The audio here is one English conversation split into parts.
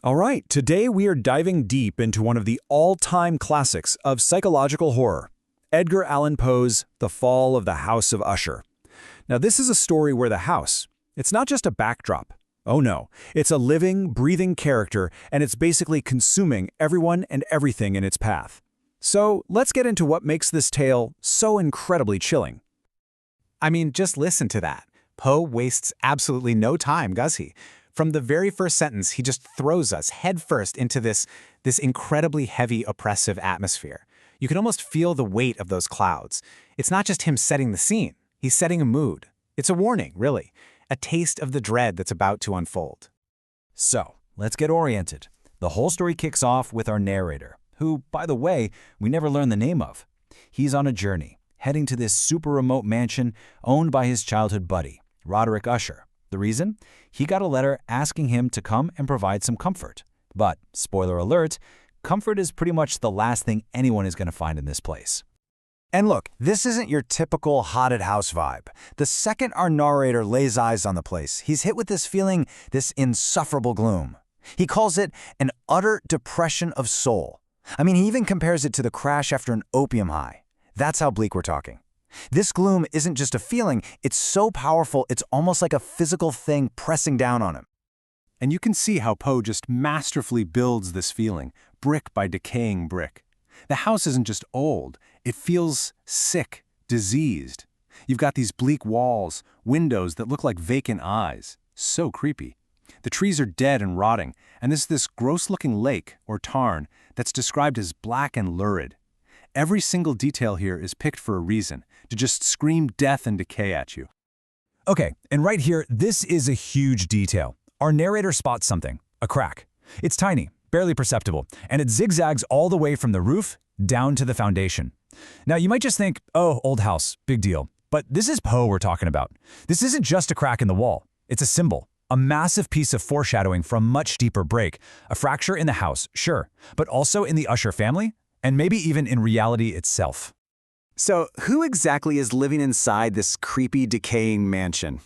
All right, today we are diving deep into one of the all-time classics of psychological horror, Edgar Allan Poe's The Fall of the House of Usher. Now, this is a story where the house, it's not just a backdrop. Oh no, it's a living, breathing character, and it's basically consuming everyone and everything in its path. So, let's get into what makes this tale so incredibly chilling. I mean, just listen to that. Poe wastes absolutely no time, does he? From the very first sentence, he just throws us headfirst into this incredibly heavy, oppressive atmosphere. You can almost feel the weight of those clouds. It's not just him setting the scene. He's setting a mood. It's a warning, really. A taste of the dread that's about to unfold. So, let's get oriented. The whole story kicks off with our narrator, who, by the way, we never learn the name of. He's on a journey, heading to this super remote mansion owned by his childhood buddy, Roderick Usher. The reason? He got a letter asking him to come and provide some comfort. But, spoiler alert, comfort is pretty much the last thing anyone is going to find in this place. And look, this isn't your typical haunted house vibe. The second our narrator lays eyes on the place, he's hit with this feeling, this insufferable gloom. He calls it an utter depression of soul. I mean, he even compares it to the crash after an opium high. That's how bleak we're talking. This gloom isn't just a feeling, it's so powerful it's almost like a physical thing pressing down on him. And you can see how Poe just masterfully builds this feeling, brick by decaying brick. The house isn't just old, it feels sick, diseased. You've got these bleak walls, windows that look like vacant eyes. So creepy. The trees are dead and rotting, and there's this gross-looking lake, or tarn, that's described as black and lurid. Every single detail here is picked for a reason, to just scream death and decay at you. Okay, and right here, this is a huge detail. Our narrator spots something, a crack. It's tiny, barely perceptible, and it zigzags all the way from the roof down to the foundation. Now, you might just think, oh, old house, big deal. But this is Poe we're talking about. This isn't just a crack in the wall. It's a symbol, a massive piece of foreshadowing for a much deeper break, a fracture in the house, sure, but also in the Usher family, and maybe even in reality itself. So, who exactly is living inside this creepy, decaying mansion?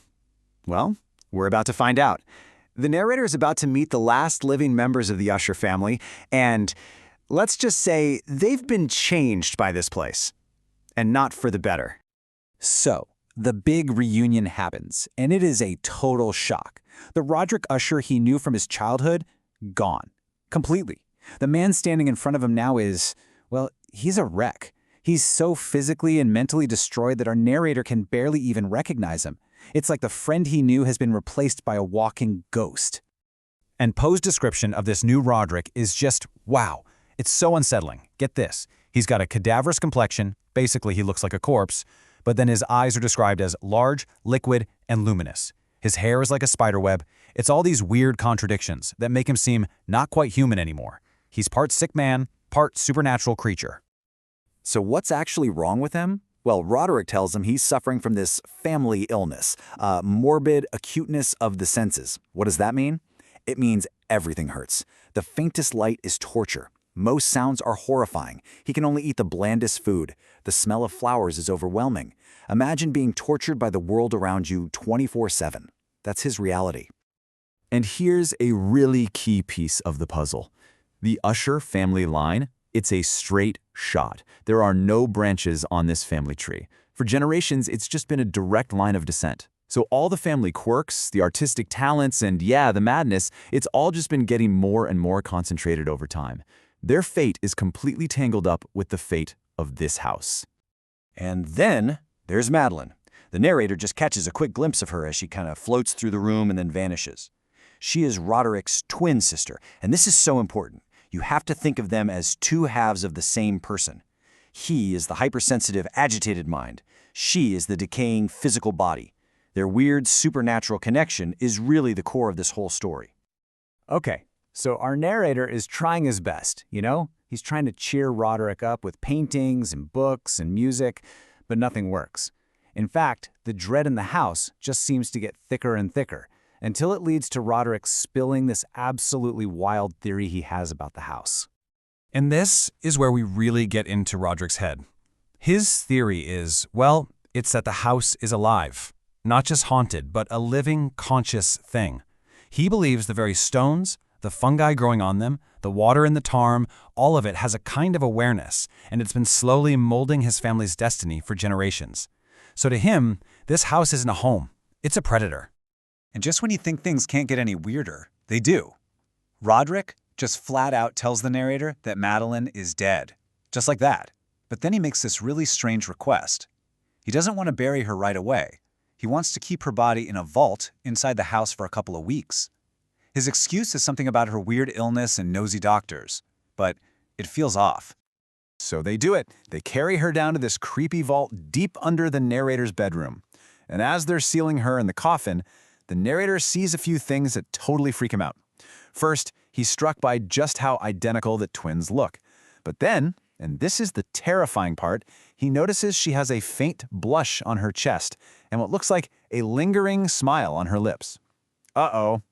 Well, we're about to find out. The narrator is about to meet the last living members of the Usher family, and let's just say they've been changed by this place. And not for the better. So, the big reunion happens, and it is a total shock. The Roderick Usher he knew from his childhood, gone. Completely. The man standing in front of him now is, well, he's a wreck. He's so physically and mentally destroyed that our narrator can barely even recognize him. It's like the friend he knew has been replaced by a walking ghost. And Poe's description of this new Roderick is just, wow. It's so unsettling. Get this. He's got a cadaverous complexion, basically he looks like a corpse, but then his eyes are described as large, liquid, and luminous. His hair is like a spiderweb. It's all these weird contradictions that make him seem not quite human anymore. He's part sick man, part supernatural creature. So what's actually wrong with him? Well, Roderick tells him he's suffering from this family illness, morbid acuteness of the senses. What does that mean? It means everything hurts. The faintest light is torture. Most sounds are horrifying. He can only eat the blandest food. The smell of flowers is overwhelming. Imagine being tortured by the world around you 24/7. That's his reality. And here's a really key piece of the puzzle. The Usher family line, it's a straight shot. There are no branches on this family tree. For generations, it's just been a direct line of descent. So all the family quirks, the artistic talents, and yeah, the madness, it's all just been getting more and more concentrated over time. Their fate is completely tangled up with the fate of this house. And then there's Madeline. The narrator just catches a quick glimpse of her as she kind of floats through the room and then vanishes. She is Roderick's twin sister, and this is so important. You have to think of them as two halves of the same person. He is the hypersensitive, agitated mind. She is the decaying physical body. Their weird, supernatural connection is really the core of this whole story. Okay, so our narrator is trying his best, you know? He's trying to cheer Roderick up with paintings and books and music, but nothing works. In fact, the dread in the house just seems to get thicker and thicker, until it leads to Roderick spilling this absolutely wild theory he has about the house. And this is where we really get into Roderick's head. His theory is, well, it's that the house is alive. Not just haunted, but a living, conscious thing. He believes the very stones, The fungi growing on them, the water in the tarm, all of it has a kind of awareness, and it's been slowly molding his family's destiny for generations. So to him, this house isn't a home, it's a predator. And just when you think things can't get any weirder, they do. Roderick just flat out tells the narrator that Madeline is dead. Just like that. But then he makes this really strange request. He doesn't want to bury her right away. He wants to keep her body in a vault inside the house for a couple of weeks. His excuse is something about her weird illness and nosy doctors, but it feels off. So they do it. They carry her down to this creepy vault deep under the narrator's bedroom. And as they're sealing her in the coffin, the narrator sees a few things that totally freak him out. First, he's struck by just how identical the twins look. But then, and this is the terrifying part, he notices she has a faint blush on her chest and what looks like a lingering smile on her lips. Uh-oh.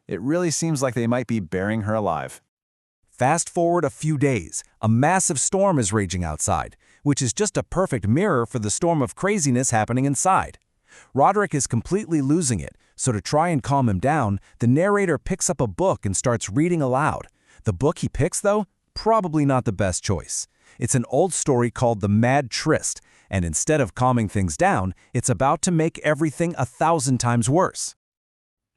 It really seems like they might be burying her alive. Fast forward a few days, a massive storm is raging outside, which is just a perfect mirror for the storm of craziness happening inside. Roderick is completely losing it, so to try and calm him down, the narrator picks up a book and starts reading aloud. The book he picks, though, probably not the best choice. It's an old story called The Mad Tryst, and instead of calming things down, it's about to make everything 1,000 times worse.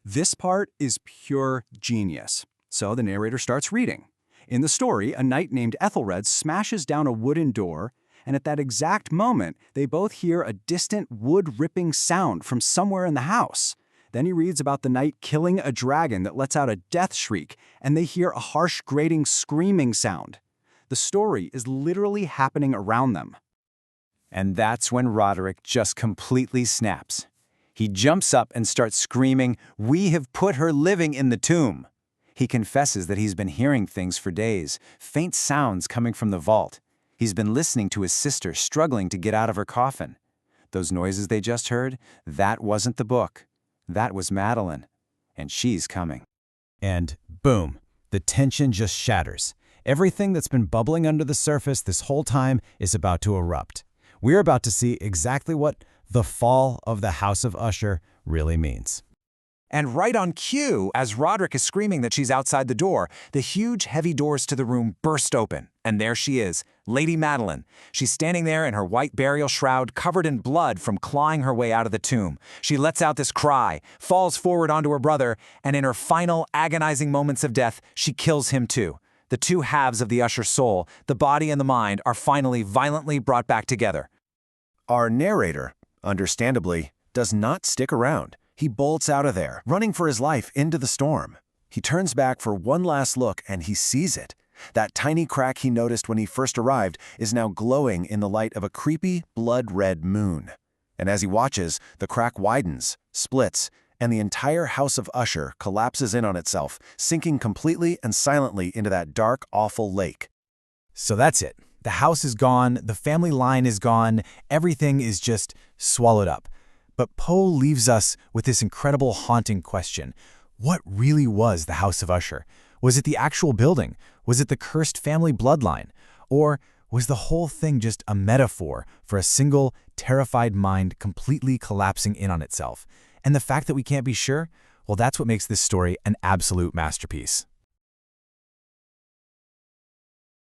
This part is pure genius. So the narrator starts reading. In the story, a knight named Ethelred smashes down a wooden door, and at that exact moment, they both hear a distant wood-ripping sound from somewhere in the house. Then he reads about the knight killing a dragon that lets out a death shriek, and they hear a harsh, grating, screaming sound. The story is literally happening around them. And that's when Roderick just completely snaps. He jumps up and starts screaming, "We have put her living in the tomb." He confesses that he's been hearing things for days, faint sounds coming from the vault. He's been listening to his sister struggling to get out of her coffin. Those noises they just heard, that wasn't the book. That was Madeline. And she's coming. And boom, the tension just shatters. Everything that's been bubbling under the surface this whole time is about to erupt. We're about to see exactly what the fall of the House of Usher really means. And right on cue, as Roderick is screaming that she's outside the door, the huge, heavy doors to the room burst open. And there she is, Lady Madeline. She's standing there in her white burial shroud, covered in blood from clawing her way out of the tomb. She lets out this cry, falls forward onto her brother, and in her final, agonizing moments of death, she kills him too. The two halves of the Usher soul, the body and the mind, are finally violently brought back together. Our narrator, understandably, does not stick around. He bolts out of there, running for his life into the storm. He turns back for one last look and he sees it. That tiny crack he noticed when he first arrived is now glowing in the light of a creepy, blood-red moon. And as he watches, the crack widens, splits, and the entire House of Usher collapses in on itself, sinking completely and silently into that dark, awful lake. So that's it. The house is gone, the family line is gone, everything is just swallowed up. But Poe leaves us with this incredible haunting question. What really was the House of Usher? Was it the actual building? Was it the cursed family bloodline? Or was the whole thing just a metaphor for a single, terrified mind completely collapsing in on itself? And the fact that we can't be sure, well, that's what makes this story an absolute masterpiece.